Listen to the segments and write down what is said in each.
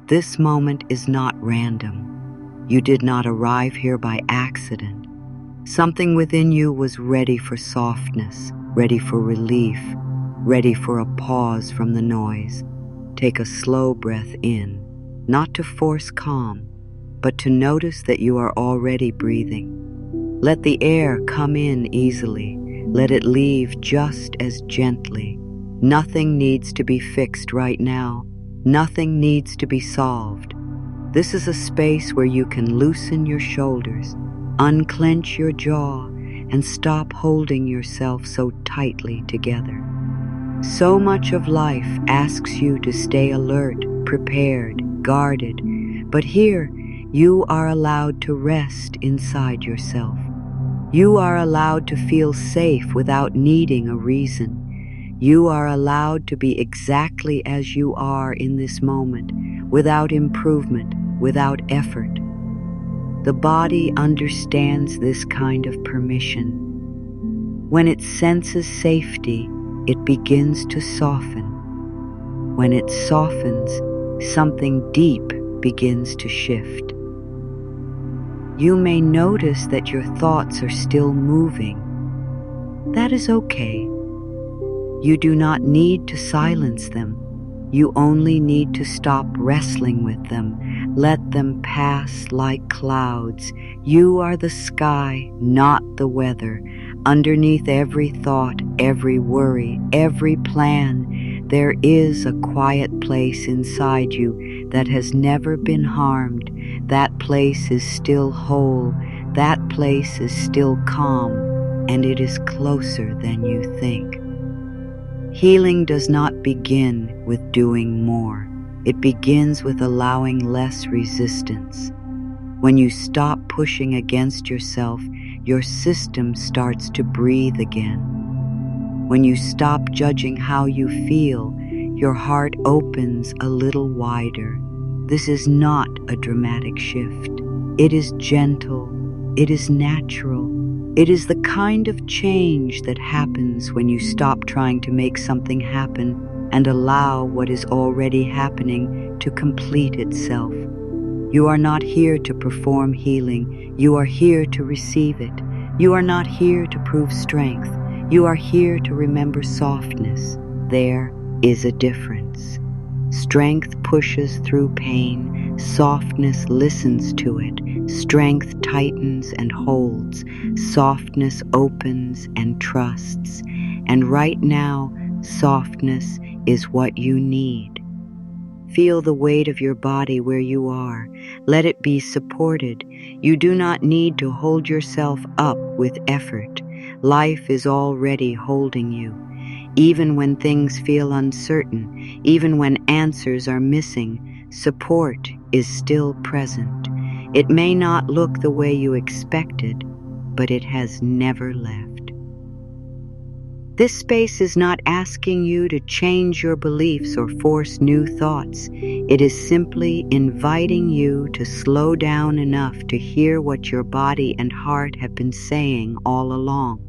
this moment is not random. You did not arrive here by accident. Something within you was ready for softness, ready for relief, ready for a pause from the noise. Take a slow breath in, not to force calm, but to notice that you are already breathing. Let the air come in easily. Let it leave just as gently. Nothing needs to be fixed right now. Nothing needs to be solved. This is a space where you can loosen your shoulders, unclench your jaw, and stop holding yourself so tightly together. So much of life asks you to stay alert, prepared, guarded, but here you are allowed to rest inside yourself. You are allowed to feel safe without needing a reason. You are allowed to be exactly as you are in this moment, without improvement, without effort. The body understands this kind of permission. When it senses safety, it begins to soften. When it softens, something deep begins to shift. You may notice that your thoughts are still moving. That is okay. You do not need to silence them. You only need to stop wrestling with them. Let them pass like clouds. You are the sky, not the weather. Underneath every thought, every worry, every plan, there is a quiet place inside you that has never been harmed. That place is still whole. That place is still calm, and it is closer than you think. Healing does not begin with doing more. It begins with allowing less resistance. When you stop pushing against yourself, your system starts to breathe again. When you stop judging how you feel, your heart opens a little wider. This is not a dramatic shift. It is gentle. It is natural. It is the kind of change that happens when you stop trying to make something happen and allow what is already happening to complete itself. You are not here to perform healing. You are here to receive it. You are not here to prove strength. You are here to remember softness. There is a difference. Strength pushes through pain. Softness listens to it. Strength tightens and holds. Softness opens and trusts. And right now, softness is what you need. Feel the weight of your body where you are. Let it be supported. You do not need to hold yourself up with effort. Life is already holding you. Even when things feel uncertain, even when answers are missing, support is still present. It may not look the way you expected, but it has never left. This space is not asking you to change your beliefs or force new thoughts. It is simply inviting you to slow down enough to hear what your body and heart have been saying all along.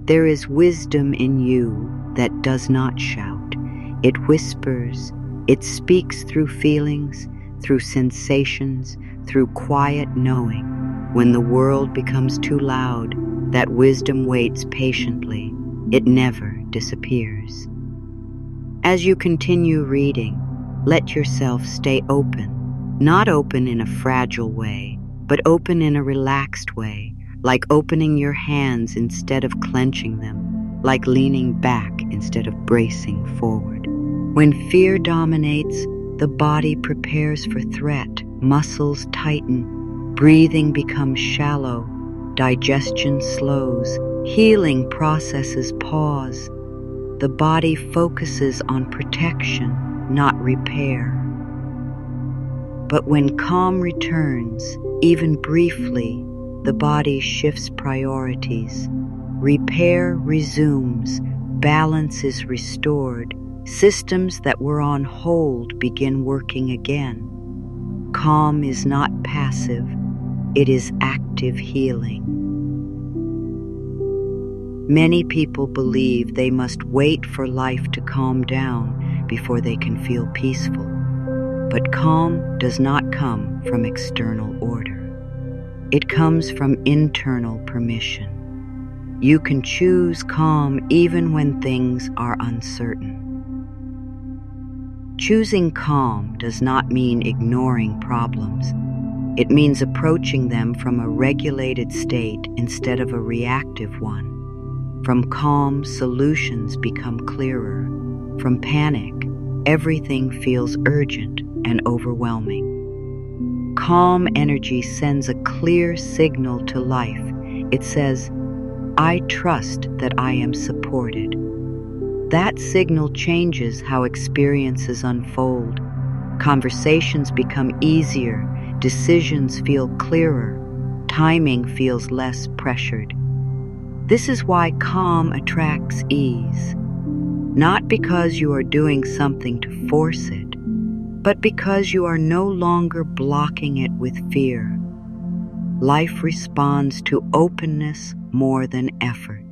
There is wisdom in you that does not shout. It whispers. It speaks through feelings, through sensations, through quiet knowing. When the world becomes too loud, that wisdom waits patiently. It never disappears. As you continue reading, let yourself stay open. Not open in a fragile way, but open in a relaxed way, like opening your hands instead of clenching them, like leaning back instead of bracing forward. When fear dominates, the body prepares for threat, muscles tighten, breathing becomes shallow, digestion slows, healing processes pause. The body focuses on protection, not repair. But when calm returns, even briefly, the body shifts priorities. Repair resumes, balance is restored, systems that were on hold begin working again. Calm is not passive, it is active healing. Many people believe they must wait for life to calm down before they can feel peaceful. But calm does not come from external order. It comes from internal permission. You can choose calm even when things are uncertain. Choosing calm does not mean ignoring problems. It means approaching them from a regulated state instead of a reactive one. From calm, solutions become clearer. From panic, everything feels urgent and overwhelming. Calm energy sends a clear signal to life. It says, I trust that I am supported. That signal changes how experiences unfold. Conversations become easier, decisions feel clearer, timing feels less pressured. This is why calm attracts ease. Not because you are doing something to force it, but because you are no longer blocking it with fear. Life responds to openness more than effort.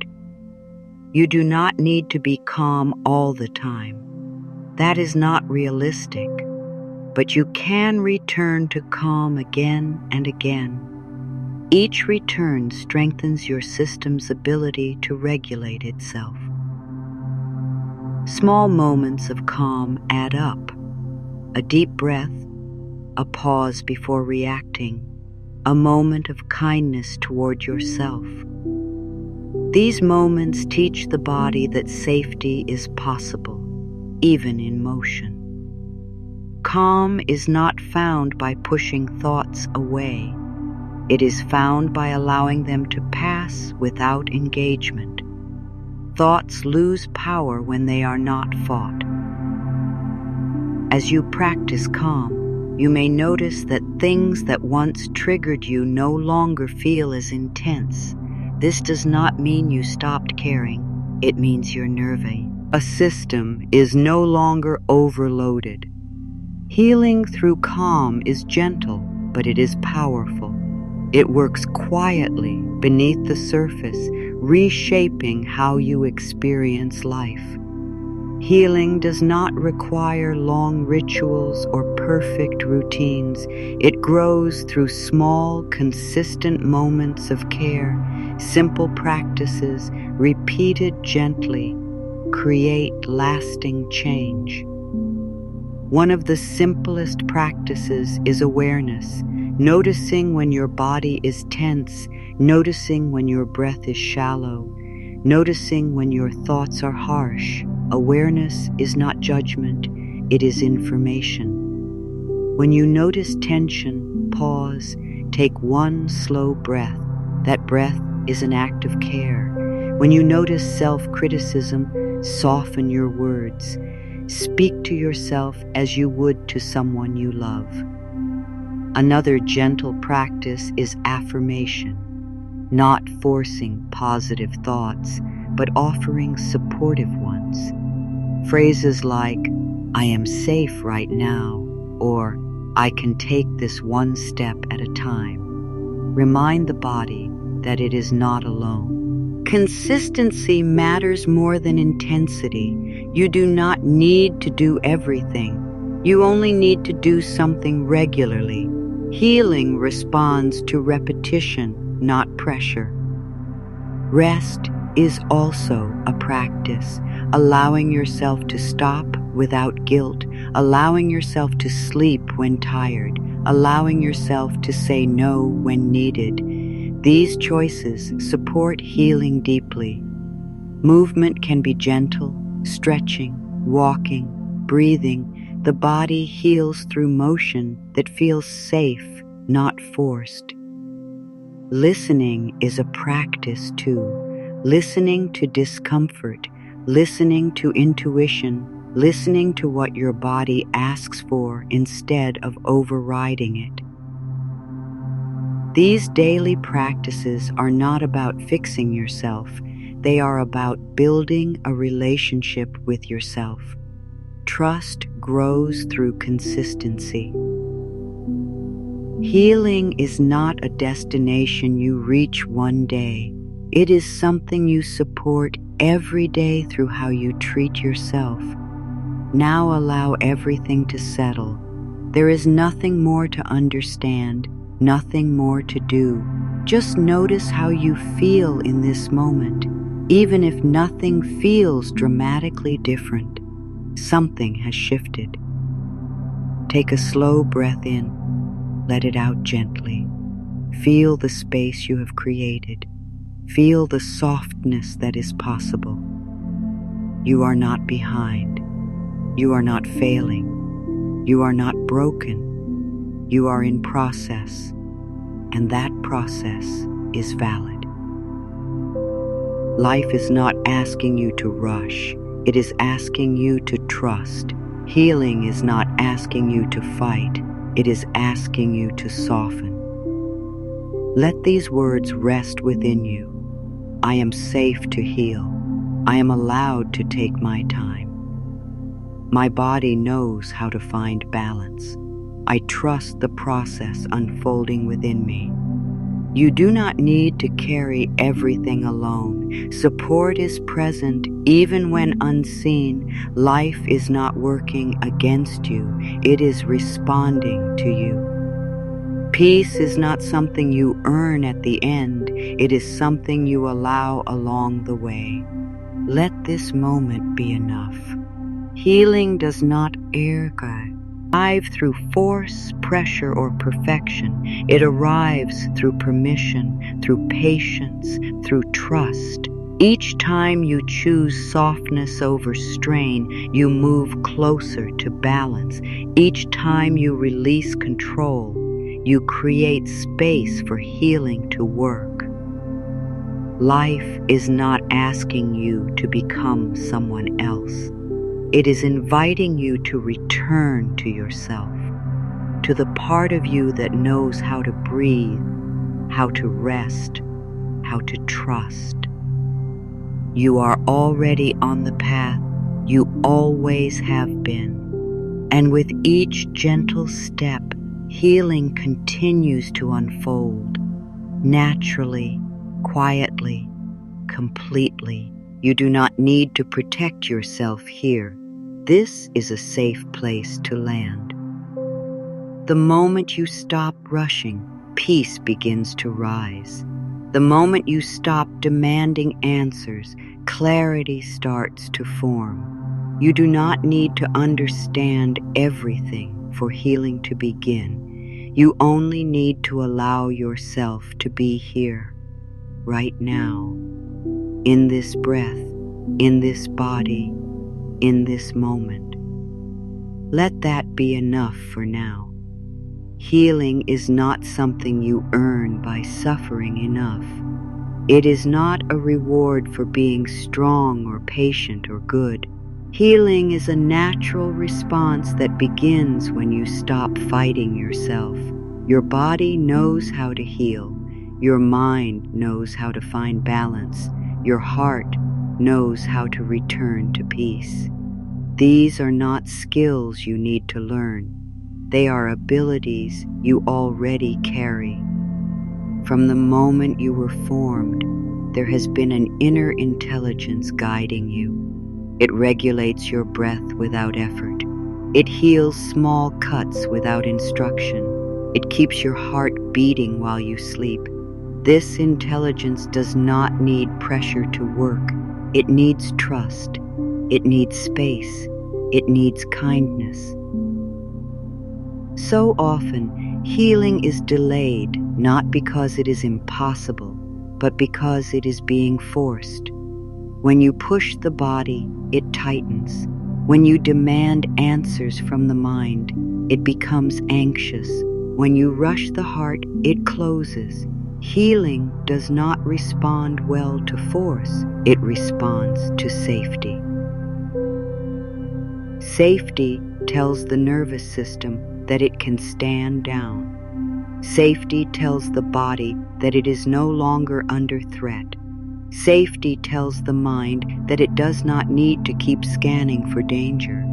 You do not need to be calm all the time. That is not realistic. But you can return to calm again and again. Each return strengthens your system's ability to regulate itself. Small moments of calm add up. A deep breath, a pause before reacting, a moment of kindness toward yourself. These moments teach the body that safety is possible, even in motion. Calm is not found by pushing thoughts away. It is found by allowing them to pass without engagement. Thoughts lose power when they are not fought. As you practice calm, you may notice that things that once triggered you no longer feel as intense. This does not mean you stopped caring. It means your nervous system is no longer overloaded. Healing through calm is gentle, but it is powerful. It works quietly beneath the surface, reshaping how you experience life. Healing does not require long rituals or perfect routines. It grows through small, consistent moments of care. Simple practices, repeated gently, create lasting change. One of the simplest practices is awareness, noticing when your body is tense, noticing when your breath is shallow, noticing when your thoughts are harsh. Awareness is not judgment, it is information. When you notice tension, pause, take one slow breath. That breath is an act of care. When you notice self-criticism, soften your words. Speak to yourself as you would to someone you love. Another gentle practice is affirmation, not forcing positive thoughts, but offering supportive ones. Phrases like, I am safe right now, or I can take this one step at a time. Remind the body that it is not alone. Consistency matters more than intensity. You do not need to do everything. You only need to do something regularly. Healing responds to repetition, not pressure. Rest is also a practice, allowing yourself to stop without guilt, allowing yourself to sleep when tired, allowing yourself to say no when needed. These choices support healing deeply. Movement can be gentle, stretching, walking, breathing. The body heals through motion that feels safe, not forced. Listening is a practice too. Listening to discomfort, listening to intuition, listening to what your body asks for instead of overriding it. These daily practices are not about fixing yourself. They are about building a relationship with yourself. Trust grows through consistency. Healing is not a destination you reach one day. It is something you support every day through how you treat yourself. Now allow everything to settle. There is nothing more to understand, nothing more to do. Just notice how you feel in this moment. Even if nothing feels dramatically different, something has shifted. Take a slow breath in, let it out gently. Feel the space you have created. Feel the softness that is possible. You are not behind. You are not failing. You are not broken. You are in process, and that process is valid. Life is not asking you to rush. It is asking you to trust. Healing is not asking you to fight. It is asking you to soften. Let these words rest within you. I am safe to heal. I am allowed to take my time. My body knows how to find balance. I trust the process unfolding within me. You do not need to carry everything alone. Support is present even when unseen. Life is not working against you. It is responding to you. Peace is not something you earn at the end. It is something you allow along the way. Let this moment be enough. Healing does not arrive through force, pressure, or perfection. It arrives through permission, through patience, through trust. Each time you choose softness over strain, you move closer to balance. Each time you release control, you create space for healing to work. Life is not asking you to become someone else. It is inviting you to return to yourself, to the part of you that knows how to breathe, how to rest, how to trust. You are already on the path you always have been, and with each gentle step, healing continues to unfold, naturally, quietly, completely. You do not need to protect yourself here. This is a safe place to land. The moment you stop rushing, peace begins to rise. The moment you stop demanding answers, clarity starts to form. You do not need to understand everything for healing to begin. You only need to allow yourself to be here, right now, in this breath, in this body, in this moment. Let that be enough for now. Healing is not something you earn by suffering enough. It is not a reward for being strong or patient or good. Healing is a natural response that begins when you stop fighting yourself. Your body knows how to heal. Your mind knows how to find balance. Your heart knows how to return to peace. These are not skills you need to learn. They are abilities you already carry. From the moment you were formed, there has been an inner intelligence guiding you. It regulates your breath without effort. It heals small cuts without instruction. It keeps your heart beating while you sleep. This intelligence does not need pressure to work. It needs trust. It needs space. It needs kindness. So often, healing is delayed not because it is impossible, but because it is being forced. When you push the body, it tightens. When you demand answers from the mind, it becomes anxious. When you rush the heart, it closes. Healing does not respond well to force. It responds to safety. Safety tells the nervous system that it can stand down. Safety tells the body that it is no longer under threat. Safety tells the mind that it does not need to keep scanning for danger.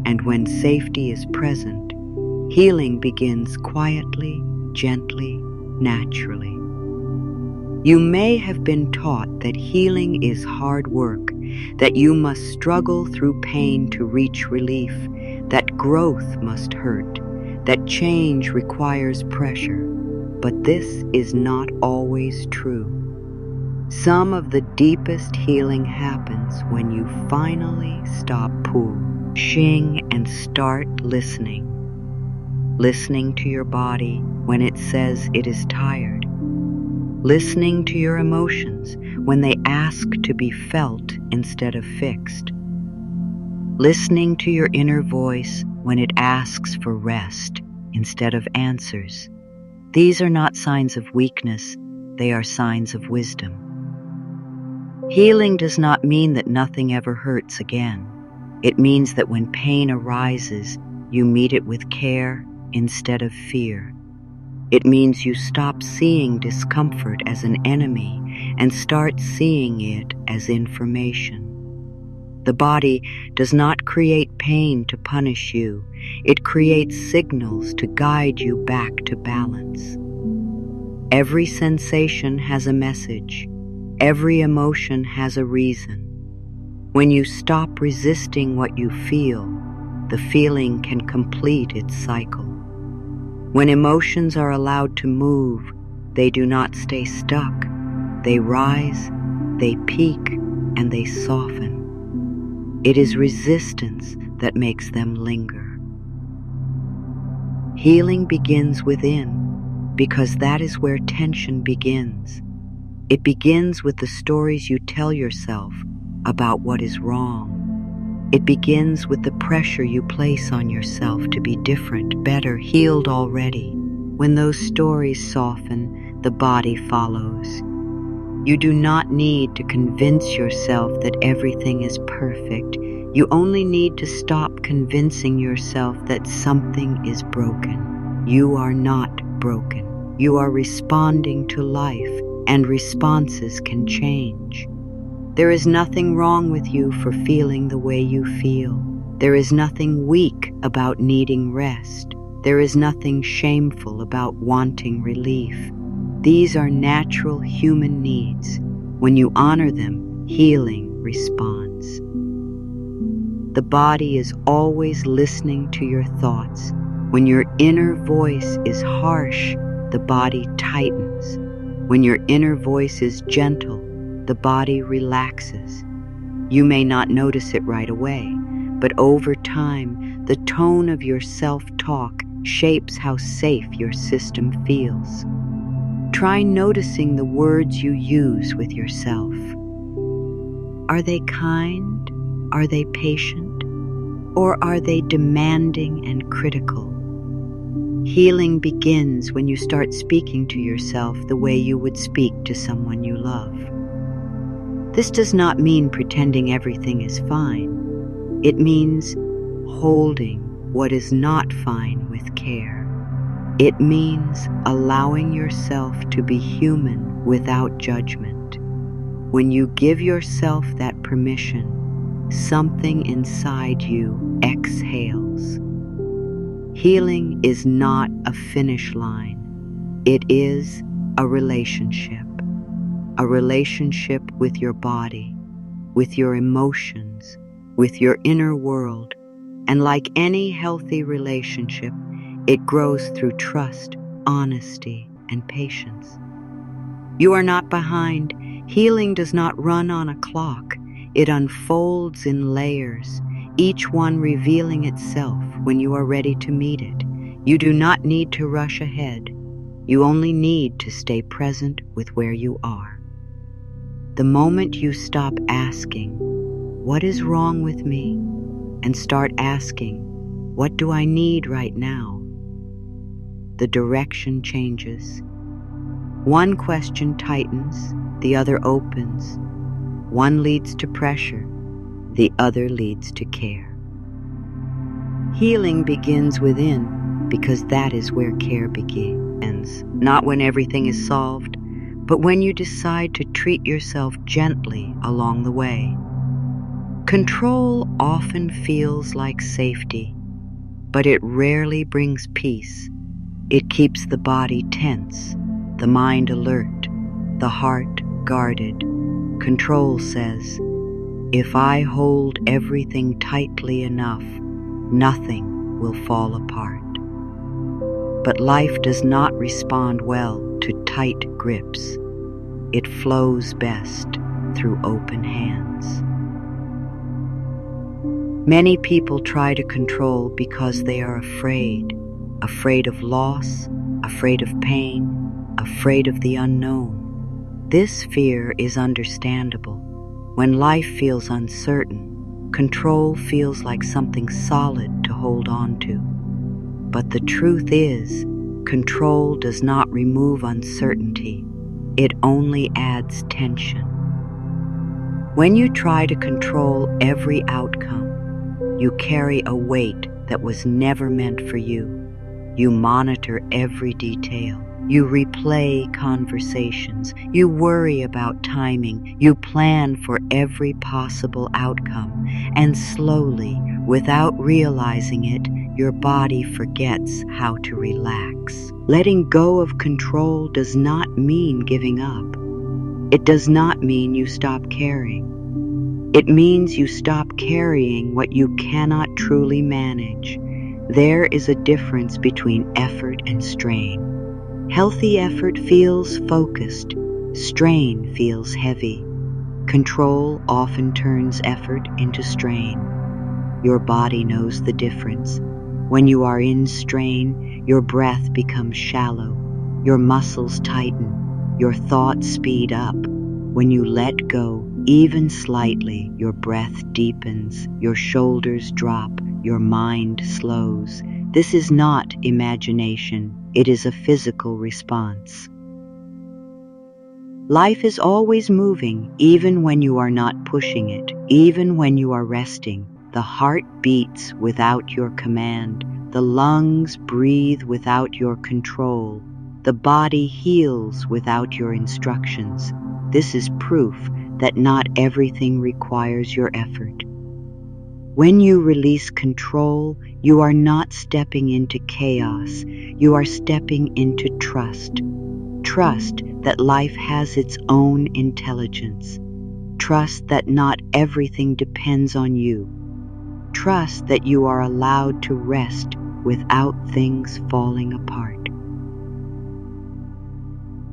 And when safety is present, healing begins quietly, gently, naturally. You may have been taught that healing is hard work, that you must struggle through pain to reach relief, that growth must hurt, that change requires pressure, but this is not always true. Some of the deepest healing happens when you finally stop pushing and start listening. Listening to your body when it says it is tired. Listening to your emotions when they ask to be felt instead of fixed. Listening to your inner voice when it asks for rest instead of answers. These are not signs of weakness, they are signs of wisdom. Healing does not mean that nothing ever hurts again. It means that when pain arises, you meet it with care instead of fear. It means you stop seeing discomfort as an enemy and start seeing it as information. The body does not create pain to punish you. It creates signals to guide you back to balance. Every sensation has a message. Every emotion has a reason. When you stop resisting what you feel, the feeling can complete its cycle. When emotions are allowed to move, they do not stay stuck. They rise, they peak, and they soften. It is resistance that makes them linger. Healing begins within, because that is where tension begins. It begins with the stories you tell yourself about what is wrong. It begins with the pressure you place on yourself to be different, better, healed already. When those stories soften, the body follows. You do not need to convince yourself that everything is perfect. You only need to stop convincing yourself that something is broken. You are not broken. You are responding to life, and responses can change. There is nothing wrong with you for feeling the way you feel. There is nothing weak about needing rest. There is nothing shameful about wanting relief. These are natural human needs. When you honor them, healing responds. The body is always listening to your thoughts. When your inner voice is harsh, the body tightens. When your inner voice is gentle, the body relaxes. You may not notice it right away, but over time, the tone of your self-talk shapes how safe your system feels. Try noticing the words you use with yourself. Are they kind? Are they patient? Or are they demanding and critical? Healing begins when you start speaking to yourself the way you would speak to someone you love. This does not mean pretending everything is fine. It means holding what is not fine with care. It means allowing yourself to be human without judgment. When you give yourself that permission, something inside you exhales. Healing is not a finish line. It is a relationship with your body, with your emotions, with your inner world. And like any healthy relationship, it grows through trust, honesty, and patience. You are not behind. Healing does not run on a clock. It unfolds in layers, each one revealing itself when you are ready to meet it. You do not need to rush ahead. You only need to stay present with where you are. The moment you stop asking, "What is wrong with me?" and start asking, "What do I need right now?" the direction changes. One question tightens, the other opens. One leads to pressure, the other leads to care. Healing begins within because that is where care begins. Not when everything is solved, but when you decide to treat yourself gently along the way. Control often feels like safety, but it rarely brings peace. It keeps the body tense, the mind alert, the heart guarded. Control says, if I hold everything tightly enough, nothing will fall apart. But life does not respond well to tight grips. It flows best through open hands. Many people try to control because they are afraid of loss, afraid of pain, afraid of the unknown. This fear is understandable. When life feels uncertain, control feels like something solid to hold on to. But the truth is, control does not remove uncertainty. It only adds tension. When you try to control every outcome, you carry a weight that was never meant for you. You monitor every detail. You replay conversations. You worry about timing. You plan for every possible outcome. And slowly, without realizing it, your body forgets how to relax. Letting go of control does not mean giving up. It does not mean you stop caring. It means you stop carrying what you cannot truly manage. There is a difference between effort and strain. Healthy effort feels focused. Strain feels heavy. Control often turns effort into strain. Your body knows the difference. When you are in strain, your breath becomes shallow. Your muscles tighten. Your thoughts speed up. When you let go, even slightly, your breath deepens, your shoulders drop, your mind slows. This is not imagination, it is a physical response. Life is always moving, even when you are not pushing it, even when you are resting. The heart beats without your command. The lungs breathe without your control. The body heals without your instructions. This is proof that not everything requires your effort. When you release control, you are not stepping into chaos. You are stepping into trust. Trust that life has its own intelligence. Trust that not everything depends on you. Trust that you are allowed to rest without things falling apart.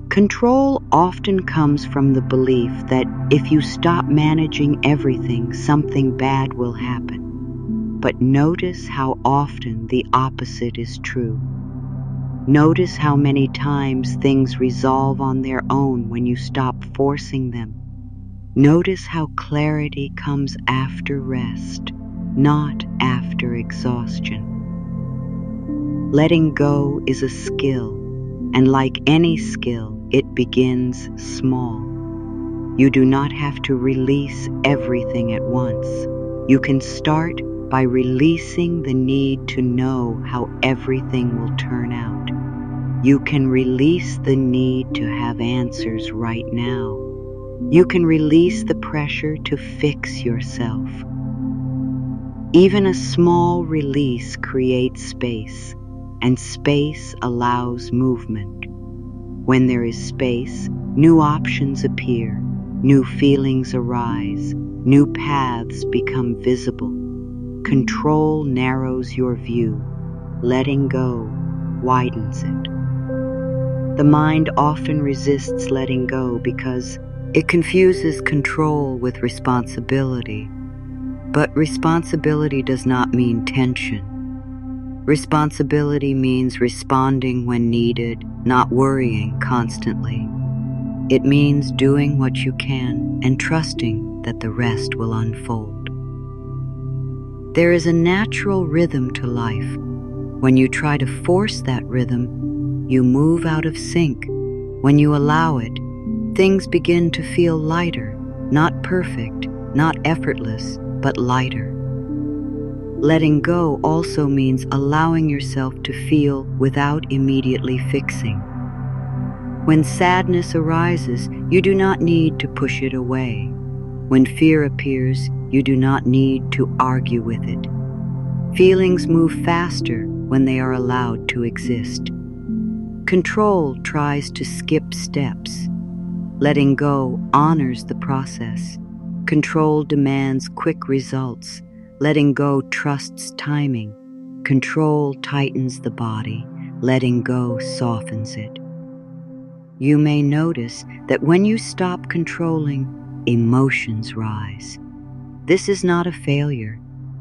Control often comes from the belief that if you stop managing everything, something bad will happen. But notice how often the opposite is true. Notice how many times things resolve on their own when you stop forcing them. Notice how clarity comes after rest, not after exhaustion. Letting go is a skill, and like any skill, it begins small. You do not have to release everything at once. You can start by releasing the need to know how everything will turn out. You can release the need to have answers right now. You can release the pressure to fix yourself. Even a small release creates space, and space allows movement. When there is space, new options appear, new feelings arise, new paths become visible. Control narrows your view. Letting go widens it. The mind often resists letting go because it confuses control with responsibility. But responsibility does not mean tension. Responsibility means responding when needed, not worrying constantly. It means doing what you can and trusting that the rest will unfold. There is a natural rhythm to life. When you try to force that rhythm, you move out of sync. When you allow it, things begin to feel lighter, not perfect, not effortless, but lighter. Letting go also means allowing yourself to feel without immediately fixing. When sadness arises, you do not need to push it away. When fear appears, you do not need to argue with it. Feelings move faster when they are allowed to exist. Control tries to skip steps. Letting go honors the process. Control demands quick results. Letting go trusts timing. Control tightens the body. letting go softens it. You may notice that when you stop controlling, emotions rise. This is not a failure,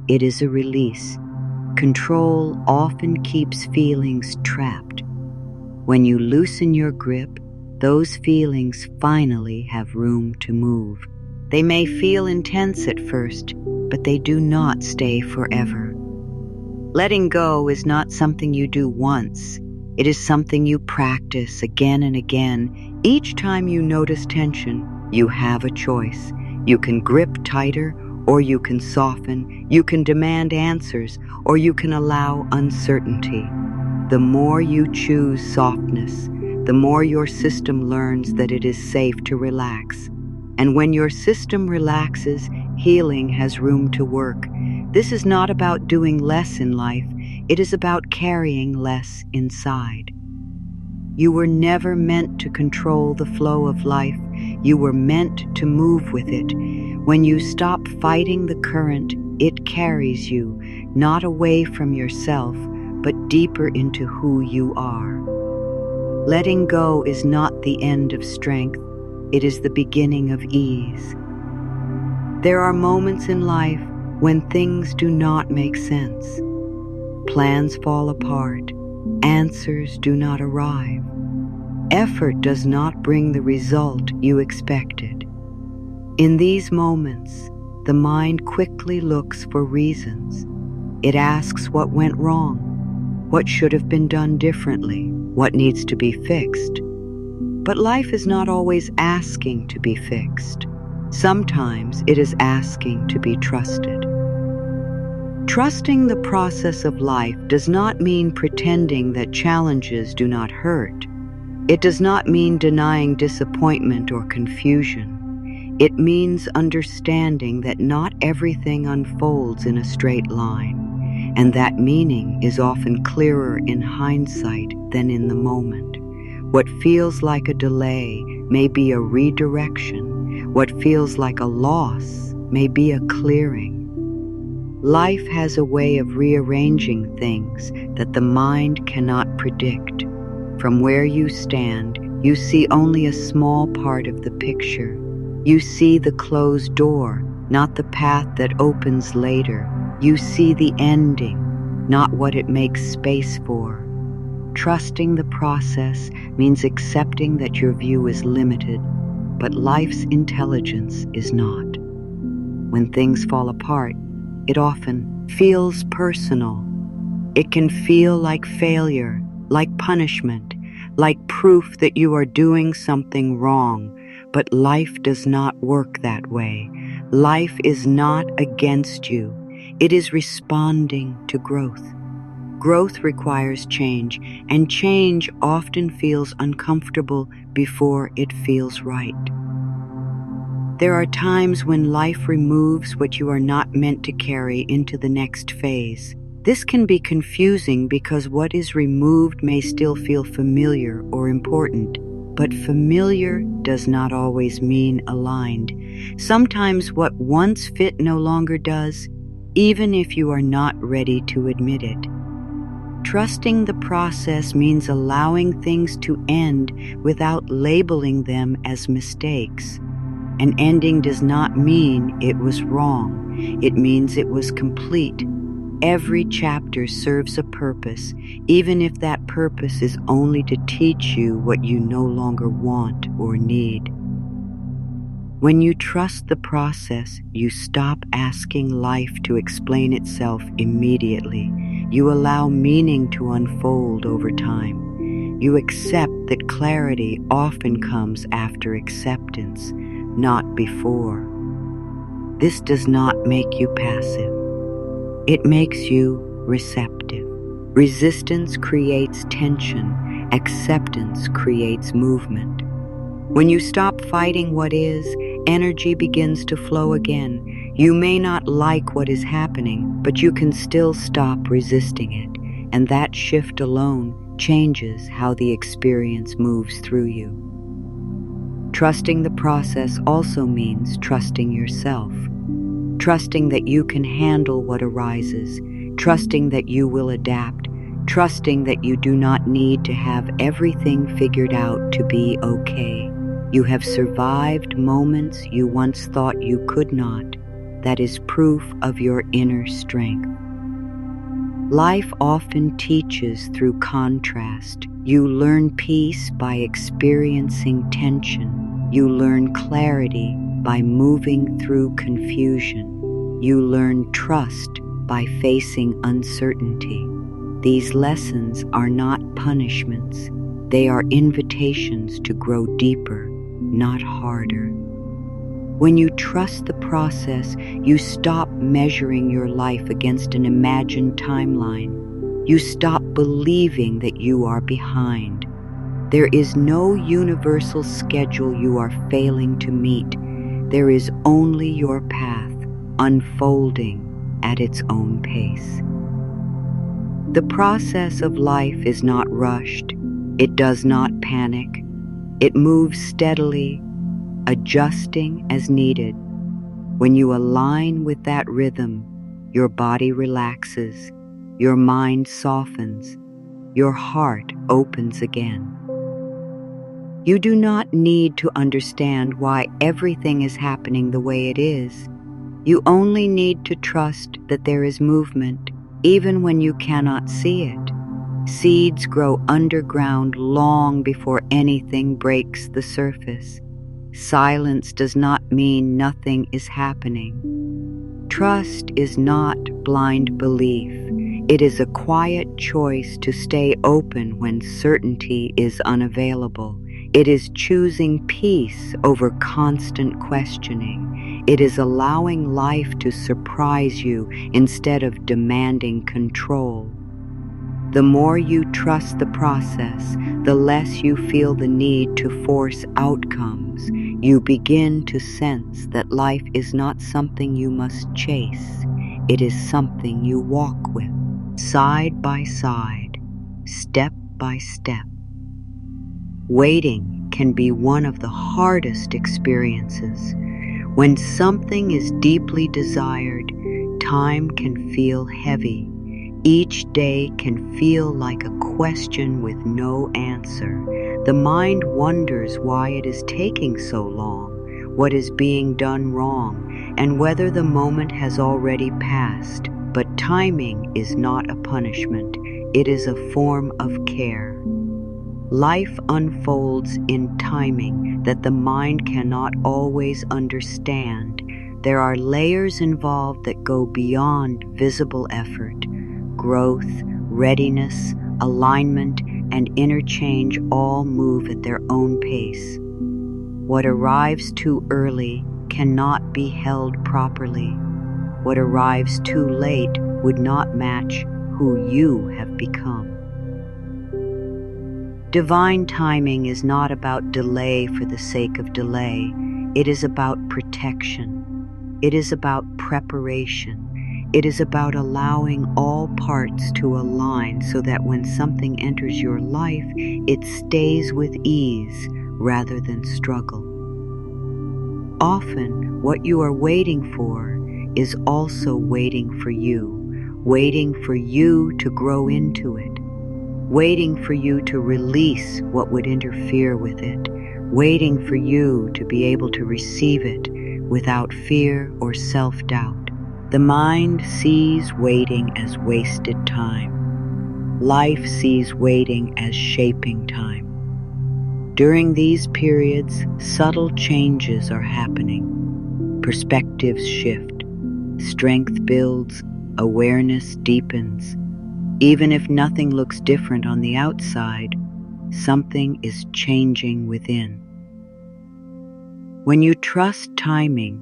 it is a release. Control often keeps feelings trapped. When you loosen your grip, those feelings finally have room to move. They may feel intense at first, but they do not stay forever. Letting go is not something you do once. It is something you practice again and again. Each time you notice tension, you have a choice. You can grip tighter, or you can soften. You can demand answers, or you can allow uncertainty. The more you choose softness, the more your system learns that it is safe to relax. And when your system relaxes, healing has room to work. This is not about doing less in life, it is about carrying less inside. You were never meant to control the flow of life, you were meant to move with it. When you stop fighting the current, it carries you, not away from yourself, but deeper into who you are. Letting go is not the end of strength, it is the beginning of ease. There are moments in life when things do not make sense. Plans fall apart, answers do not arrive. Effort does not bring the result you expected. In these moments, the mind quickly looks for reasons. It asks what went wrong, what should have been done differently, what needs to be fixed. But life is not always asking to be fixed. Sometimes it is asking to be trusted. Trusting the process of life does not mean pretending that challenges do not hurt. It does not mean denying disappointment or confusion. It means understanding that not everything unfolds in a straight line, and that meaning is often clearer in hindsight than in the moment. What feels like a delay may be a redirection. What feels like a loss may be a clearing. Life has a way of rearranging things that the mind cannot predict. From where you stand, you see only a small part of the picture. You see the closed door, not the path that opens later. You see the ending, not what it makes space for. Trusting the process means accepting that your view is limited, but life's intelligence is not. When things fall apart, it often feels personal. It can feel like failure, like punishment, like proof that you are doing something wrong. But life does not work that way. Life is not against you. It is responding to growth. Growth requires change, and change often feels uncomfortable before it feels right. There are times when life removes what you are not meant to carry into the next phase. This can be confusing because what is removed may still feel familiar or important, but familiar does not always mean aligned. Sometimes what once fit no longer does, even if you are not ready to admit it. Trusting the process means allowing things to end without labeling them as mistakes. An ending does not mean it was wrong. It means it was complete. Every chapter serves a purpose, even if that purpose is only to teach you what you no longer want or need. When you trust the process, you stop asking life to explain itself immediately. You allow meaning to unfold over time. You accept that clarity often comes after acceptance, not before. This does not make you passive. It makes you receptive. Resistance creates tension. Acceptance creates movement. When you stop fighting what is, energy begins to flow again. You may not like what is happening, but you can still stop resisting it. And that shift alone changes how the experience moves through you. Trusting the process also means trusting yourself. Trusting that you can handle what arises, trusting that you will adapt, trusting that you do not need to have everything figured out to be okay. You have survived moments you once thought you could not. That is proof of your inner strength. Life often teaches through contrast. You learn peace by experiencing tension. You learn clarity by moving through confusion. You learn trust by facing uncertainty. These lessons are not punishments. They are invitations to grow deeper, not harder. When you trust the process, you stop measuring your life against an imagined timeline. You stop believing that you are behind. There is no universal schedule you are failing to meet. There is only your path, unfolding at its own pace. The process of life is not rushed. It does not panic. It moves steadily, adjusting as needed. When you align with that rhythm, your body relaxes, your mind softens, your heart opens again. You do not need to understand why everything is happening the way it is. You only need to trust that there is movement, even when you cannot see it. Seeds grow underground long before anything breaks the surface. Silence does not mean nothing is happening. Trust is not blind belief. It is a quiet choice to stay open when certainty is unavailable. It is choosing peace over constant questioning. It is allowing life to surprise you instead of demanding control. The more you trust the process, the less you feel the need to force outcomes. You begin to sense that life is not something you must chase. It is something you walk with, side by side, step by step. Waiting can be one of the hardest experiences. When something is deeply desired, time can feel heavy. Each day can feel like a question with no answer. The mind wonders why it is taking so long, what is being done wrong, and whether the moment has already passed. But timing is not a punishment. It is a form of care. Life unfolds in timing that the mind cannot always understand. There are layers involved that go beyond visible effort. Growth, readiness, alignment, and interchange all move at their own pace. What arrives too early cannot be held properly. What arrives too late would not match who you have become. Divine timing is not about delay for the sake of delay. It is about protection. It is about preparation. It is about allowing all parts to align so that when something enters your life, it stays with ease rather than struggle. Often, what you are waiting for is also waiting for you to grow into it, waiting for you to release what would interfere with it, waiting for you to be able to receive it without fear or self-doubt. The mind sees waiting as wasted time. Life sees waiting as shaping time. During these periods, subtle changes are happening. Perspectives shift. Strength builds. Awareness deepens. Even if nothing looks different on the outside, something is changing within. When you trust timing,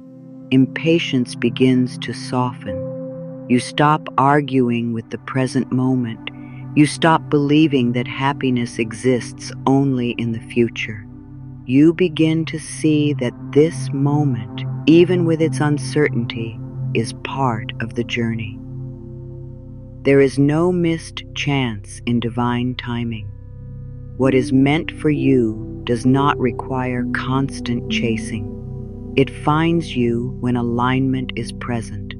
impatience begins to soften. You stop arguing with the present moment. You stop believing that happiness exists only in the future. You begin to see that this moment, even with its uncertainty, is part of the journey. There is no missed chance in divine timing. What is meant for you does not require constant chasing. It finds you when alignment is present.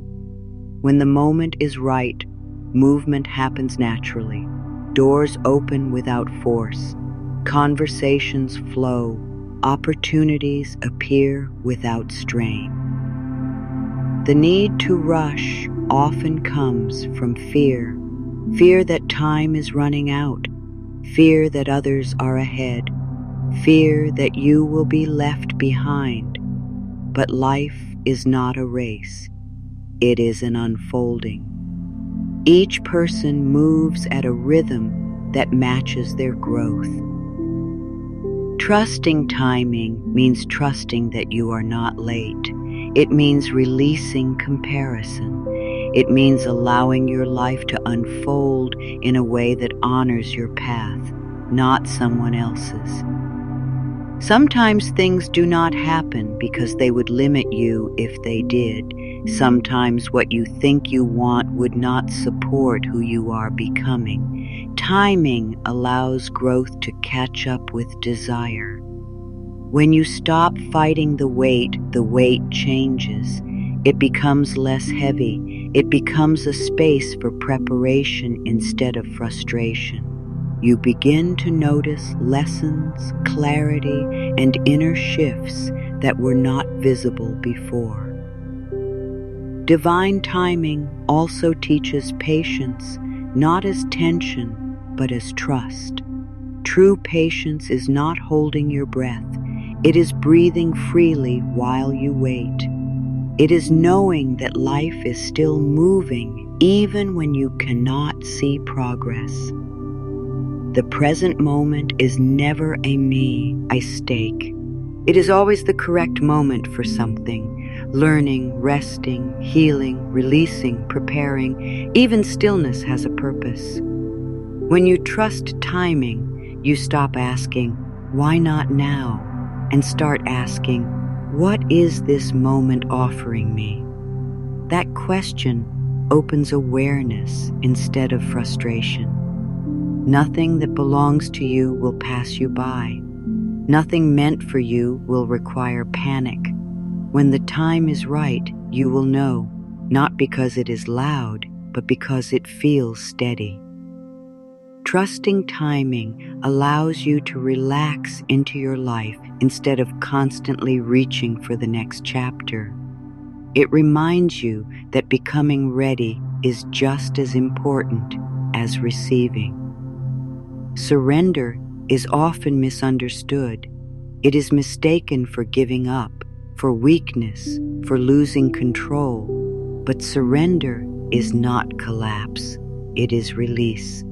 When the moment is right, movement happens naturally. Doors open without force. Conversations flow. Opportunities appear without strain. The need to rush often comes from fear. Fear that time is running out. Fear that others are ahead. Fear that you will be left behind. But life is not a race. It is an unfolding. Each person moves at a rhythm that matches their growth. Trusting timing means trusting that you are not late. It means releasing comparison. It means allowing your life to unfold in a way that honors your path, not someone else's. Sometimes things do not happen because they would limit you if they did. Sometimes what you think you want would not support who you are becoming. Timing allows growth to catch up with desire. When you stop fighting the weight changes. It becomes less heavy. It becomes a space for preparation instead of frustration. You begin to notice lessons, clarity, and inner shifts that were not visible before. Divine timing also teaches patience, not as tension, but as trust. True patience is not holding your breath. It is breathing freely while you wait. It is knowing that life is still moving even when you cannot see progress. The present moment is never a me, a stake. It is always the correct moment for something. Learning, resting, healing, releasing, preparing, even stillness has a purpose. When you trust timing, you stop asking, "Why not now?" and start asking, "What is this moment offering me?" That question opens awareness instead of frustration. Nothing that belongs to you will pass you by. Nothing meant for you will require panic. When the time is right, you will know, not because it is loud, but because it feels steady. Trusting timing allows you to relax into your life instead of constantly reaching for the next chapter. It reminds you that becoming ready is just as important as receiving. Surrender is often misunderstood. It is mistaken for giving up, for weakness, for losing control. But surrender is not collapse. It is release.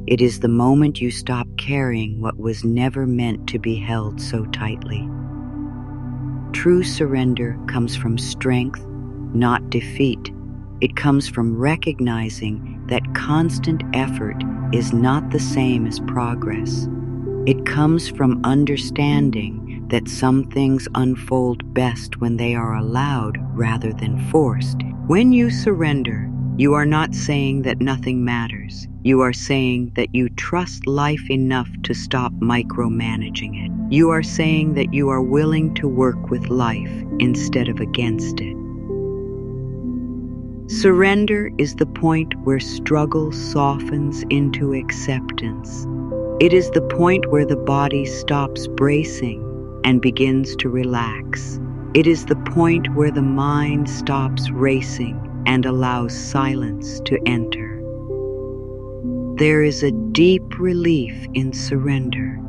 It is the moment you stop carrying what was never meant to be held so tightly. True surrender comes from strength, not defeat. It comes from recognizing that constant effort is not the same as progress. It comes from understanding that some things unfold best when they are allowed rather than forced. When you surrender, you are not saying that nothing matters. You are saying that you trust life enough to stop micromanaging it. You are saying that you are willing to work with life instead of against it. Surrender is the point where struggle softens into acceptance. It is the point where the body stops bracing and begins to relax. It is the point where the mind stops racing and allows silence to enter. There is a deep relief in surrender,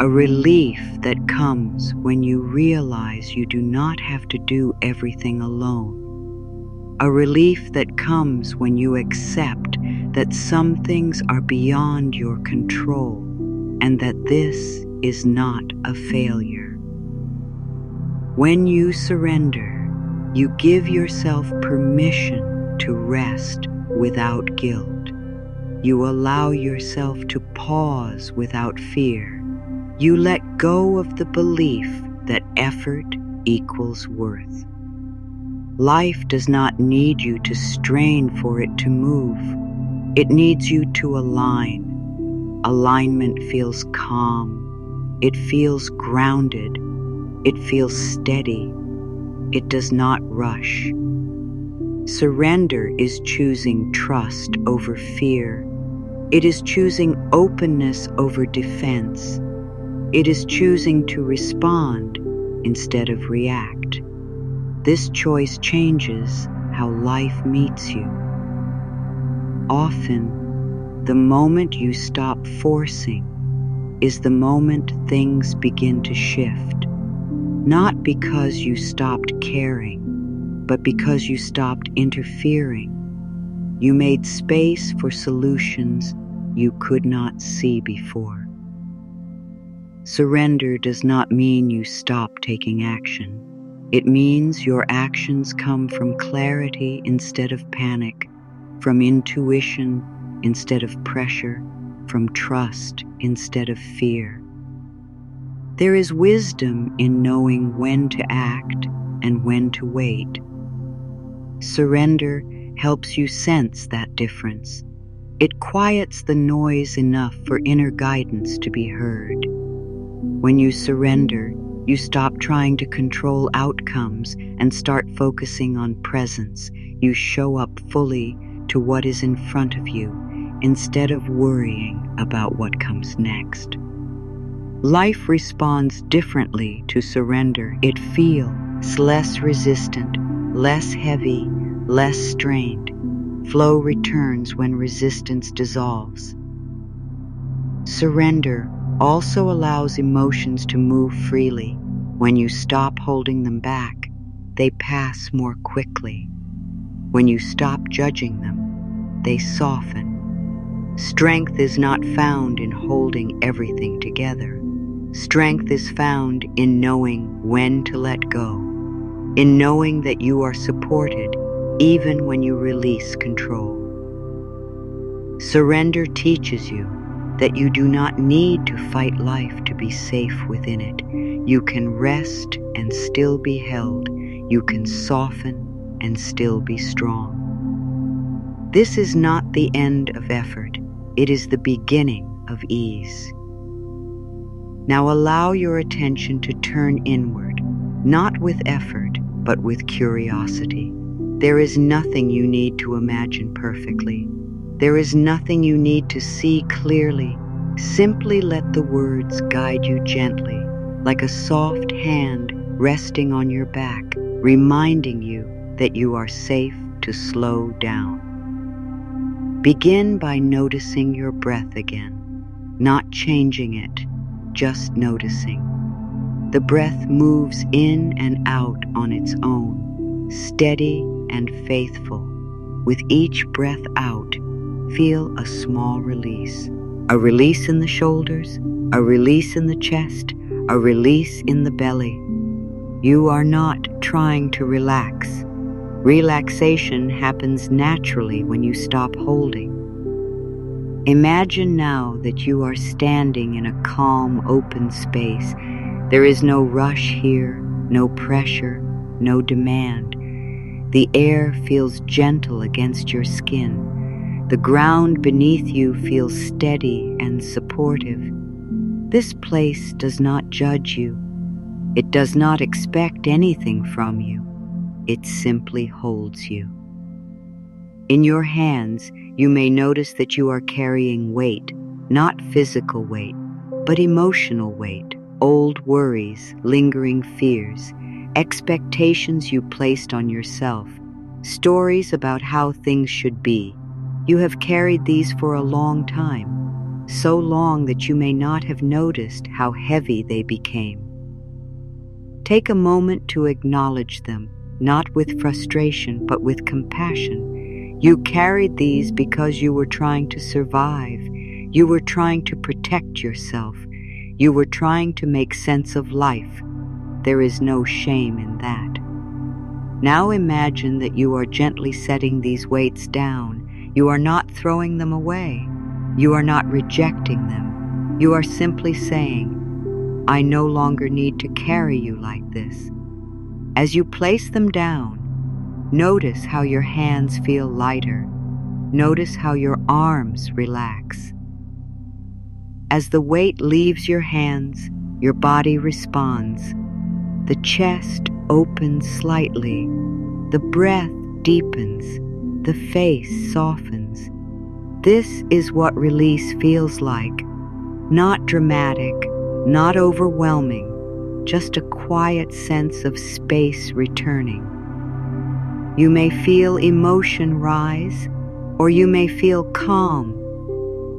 a relief that comes when you realize you do not have to do everything alone. A relief that comes when you accept that some things are beyond your control and that this is not a failure. When you surrender, you give yourself permission to rest without guilt. You allow yourself to pause without fear. You let go of the belief that effort equals worth. Life does not need you to strain for it to move. It needs you to align. Alignment feels calm. It feels grounded. It feels steady. It does not rush. Surrender is choosing trust over fear. It is choosing openness over defense. It is choosing to respond instead of react. This choice changes how life meets you. Often, the moment you stop forcing is the moment things begin to shift. Not because you stopped caring, but because you stopped interfering. You made space for solutions you could not see before. Surrender does not mean you stop taking action. It means your actions come from clarity instead of panic, from intuition instead of pressure, from trust instead of fear. There is wisdom in knowing when to act and when to wait. Surrender helps you sense that difference. It quiets the noise enough for inner guidance to be heard. When you surrender, you stop trying to control outcomes and start focusing on presence. You show up fully to what is in front of you instead of worrying about what comes next. Life responds differently to surrender. It feels less resistant, less heavy, less strained. Flow returns when resistance dissolves. Surrender also allows emotions to move freely. When you stop holding them back, they pass more quickly. When you stop judging them, they soften. Strength is not found in holding everything together. Strength is found in knowing when to let go, in knowing that you are supported even when you release control. Surrender teaches you that you do not need to fight life to be safe within it. You can rest and still be held. You can soften and still be strong. This is not the end of effort. It is the beginning of ease. Now allow your attention to turn inward, not with effort, but with curiosity. There is nothing you need to imagine perfectly. There is nothing you need to see clearly. Simply let the words guide you gently, like a soft hand resting on your back, reminding you that you are safe to slow down. Begin by noticing your breath again, not changing it, just noticing. The breath moves in and out on its own, steady and faithful. With each breath out, feel a small release. A release in the shoulders, a release in the chest, a release in the belly. You are not trying to relax. Relaxation happens naturally when you stop holding. Imagine now that you are standing in a calm, open space. There is no rush here, no pressure, no demand. The air feels gentle against your skin. The ground beneath you feels steady and supportive. This place does not judge you. It does not expect anything from you. It simply holds you. In your hands, you may notice that you are carrying weight, not physical weight, but emotional weight, old worries, lingering fears, expectations you placed on yourself, stories about how things should be. You have carried these for a long time, so long that you may not have noticed how heavy they became. Take a moment to acknowledge them, not with frustration, but with compassion. You carried these because you were trying to survive. You were trying to protect yourself. You were trying to make sense of life. There is no shame in that. Now imagine that you are gently setting these weights down. You are not throwing them away. You are not rejecting them. You are simply saying, I no longer need to carry you like this. As you place them down, notice how your hands feel lighter. Notice how your arms relax. As the weight leaves your hands, your body responds. The chest opens slightly. The breath deepens. The face softens. This is what release feels like. Not dramatic, not overwhelming, just a quiet sense of space returning. You may feel emotion rise, or you may feel calm.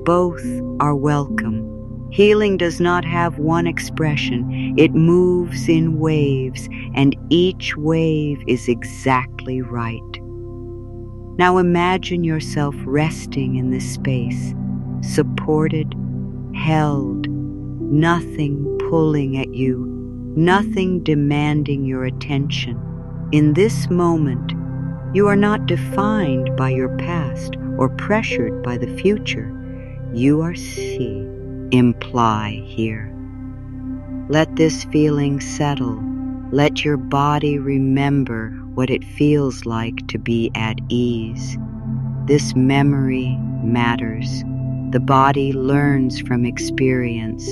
Both are welcome. Healing does not have one expression. It moves in waves, and each wave is exactly right. Now imagine yourself resting in this space, supported, held, nothing pulling at you, nothing demanding your attention. In this moment, you are not defined by your past or pressured by the future. You are imply here. Let this feeling settle. Let your body remember what it feels like to be at ease. This memory matters. The body learns from experience,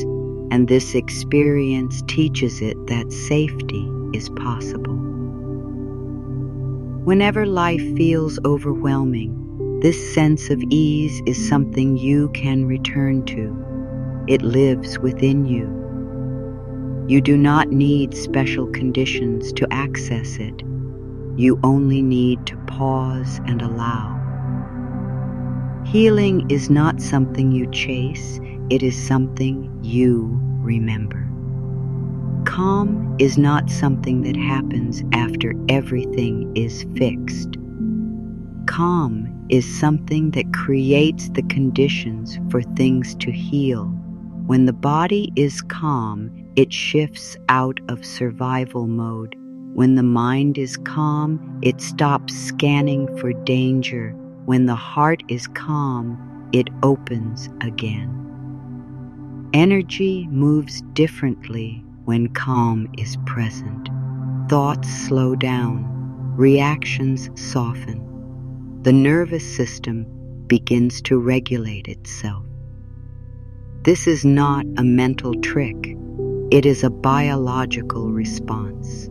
and this experience teaches it that safety is possible. Whenever life feels overwhelming, this sense of ease is something you can return to. It lives within you. You do not need special conditions to access it. You only need to pause and allow. Healing is not something you chase, it is something you remember. Calm is not something that happens after everything is fixed. Calm is something that creates the conditions for things to heal. When the body is calm, it shifts out of survival mode. When the mind is calm, it stops scanning for danger. When the heart is calm, it opens again. Energy moves differently when calm is present. Thoughts slow down, reactions soften. The nervous system begins to regulate itself. This is not a mental trick. It is a biological response.